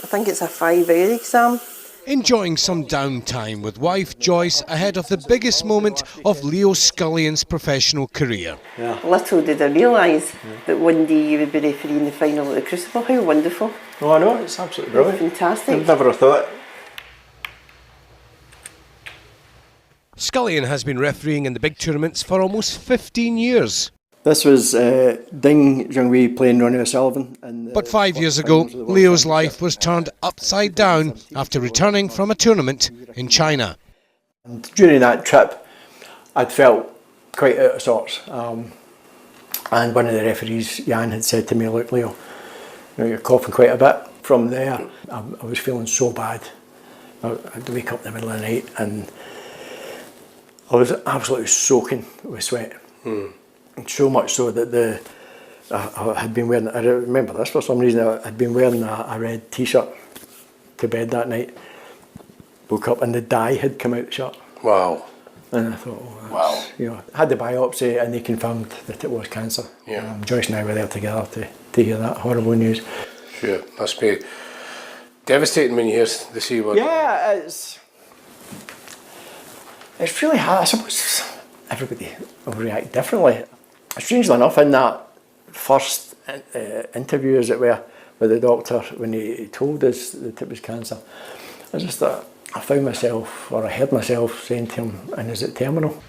I think it's a 5-hour exam. Enjoying some downtime with wife Joyce ahead of the biggest moment of Leo Scullion's professional career. Yeah. Little did I realise that one day you would be refereeing the final at the Crucible. How wonderful. Oh, I know, it's absolutely brilliant. It's fantastic. I'd never have thought. Scullion has been refereeing in the big tournaments for almost 15 years. This was Ding Junhui playing Ronnie O'Sullivan. But 5 years ago, Leo's life was turned upside down after returning from a tournament in China. And during that trip, I'd felt quite out of sorts. And one of the referees, Jan, had said to me, "Look, Leo, you're coughing quite a bit." From there, I was feeling so bad. I had to wake up in the middle of the night and I was absolutely soaking with sweat. And so much so that I had been wearing, I remember this for some reason, I had been wearing a red t-shirt to bed that night. Woke up and the dye had come out the shirt. Wow. And I thought, oh, wow. You know, I had the biopsy and they confirmed that it was cancer. Yeah. Joyce and I were there together to hear that horrible news. Sure, must be devastating when you hear the C word. Yeah, it's really hard. I suppose everybody will react differently. Strangely enough, in that first interview, as it were, with the doctor, when he told us that it was cancer, I just thought, I found myself, or I heard myself saying to him, "And is it terminal?"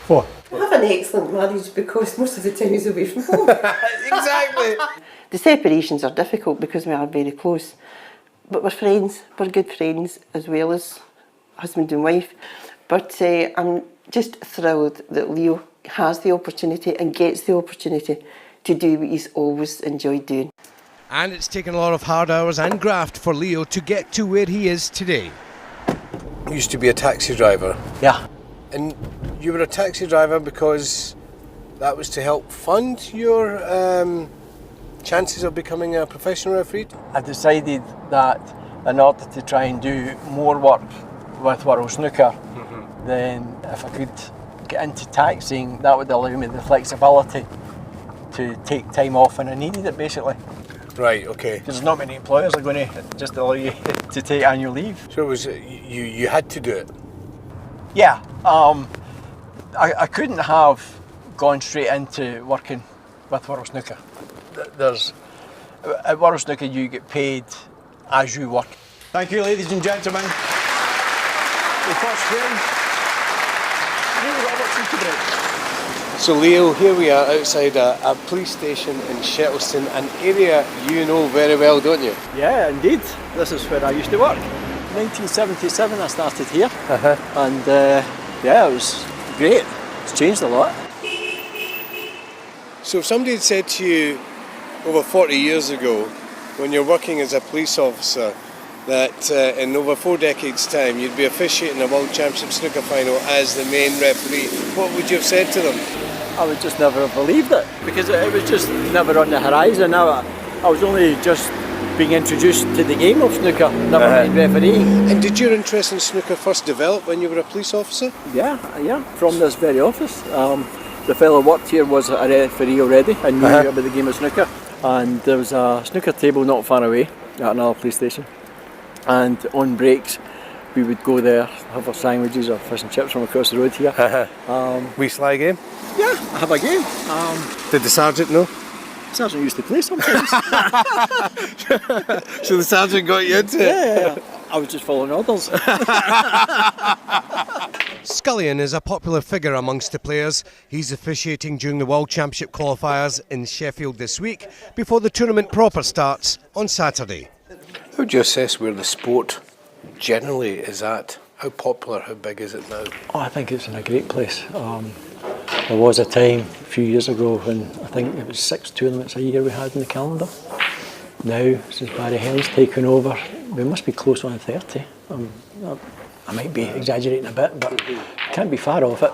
What? I have an excellent marriage because most of the time he's away from home. Exactly. The separations are difficult because we are very close. But we're friends, we're good friends as well as husband and wife. But I'm just thrilled that Leo has the opportunity and gets the opportunity to do what he's always enjoyed doing. And it's taken a lot of hard hours and graft for Leo to get to where he is today. You used to be a taxi driver. Yeah. And you were a taxi driver because that was to help fund your chances of becoming a professional referee? I decided that in order to try and do more work with World Snooker, then if I could get into taxiing, that would allow me the flexibility to take time off when I needed it, basically. Right, okay. Because there's not many employers that are going to just allow you to take annual leave. So it was you had to do it? Yeah. I couldn't have gone straight into working with World Snooker. At World Snooker you get paid as you work. Thank you, ladies and gentlemen. The first round, Leo Robertson to break. So Leo, here we are outside a police station in Shettleston, an area you know very well, don't you? Yeah, indeed. This is where I used to work. 1977 I started here, and yeah, it was great. It's changed a lot. So if somebody had said to you over 40 years ago, when you're working as a police officer, that in over 4 decades' time you'd be officiating a World Championship snooker final as the main referee, what would you have said to them? I would just never have believed it, because it was just never on the horizon. I was only just being introduced to the game of snooker, never mind refereeing. And did your interest in snooker first develop when you were a police officer? Yeah, from this very office. The fellow who worked here was a referee already and knew about the game of snooker. And there was a snooker table not far away at another police station. And on breaks, we would go there, have our sandwiches or fish and chips from across the road here. Wee sly game? Yeah, have a game. Did the sergeant know? The sergeant used to play sometimes. So the sergeant got you into it? Yeah. I was just following orders. Scullion is a popular figure amongst the players. He's officiating during the World Championship qualifiers in Sheffield this week before the tournament proper starts on Saturday. How would you assess where the sport generally is at? How popular, how big is it now? Oh, I think it's in a great place. There was a time a few years ago when I think it was 6 tournaments a year we had in the calendar. Now, since Barry Hell's taken over, we must be close on 30. I might be exaggerating a bit, but can't be far off it.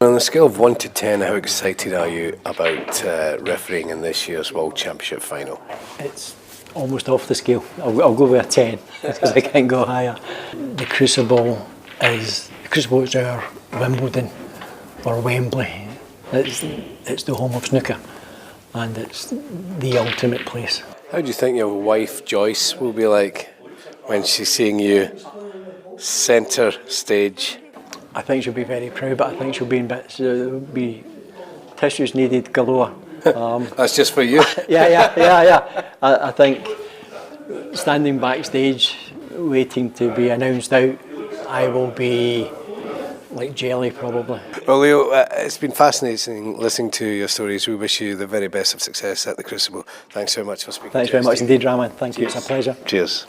On a scale of 1 to 10, how excited are you about refereeing in this year's World Championship final? It's almost off the scale. I'll go with a 10 because I can't go higher. The Crucible is our Wimbledon or Wembley. It's the home of snooker, and it's the ultimate place. How do you think your wife Joyce will be like when she's seeing you centre stage? I think she'll be very proud, but I think she'll be in bits. There'll be tissues needed galore. That's just for you. Yeah. I think standing backstage, waiting to be announced out, I will be like jelly probably. Well, Leo, it's been fascinating listening to your stories. We wish you the very best of success at the Crucible. Thanks very much for speaking. Thanks very much indeed, Raman. Thank you. It's a pleasure. Cheers.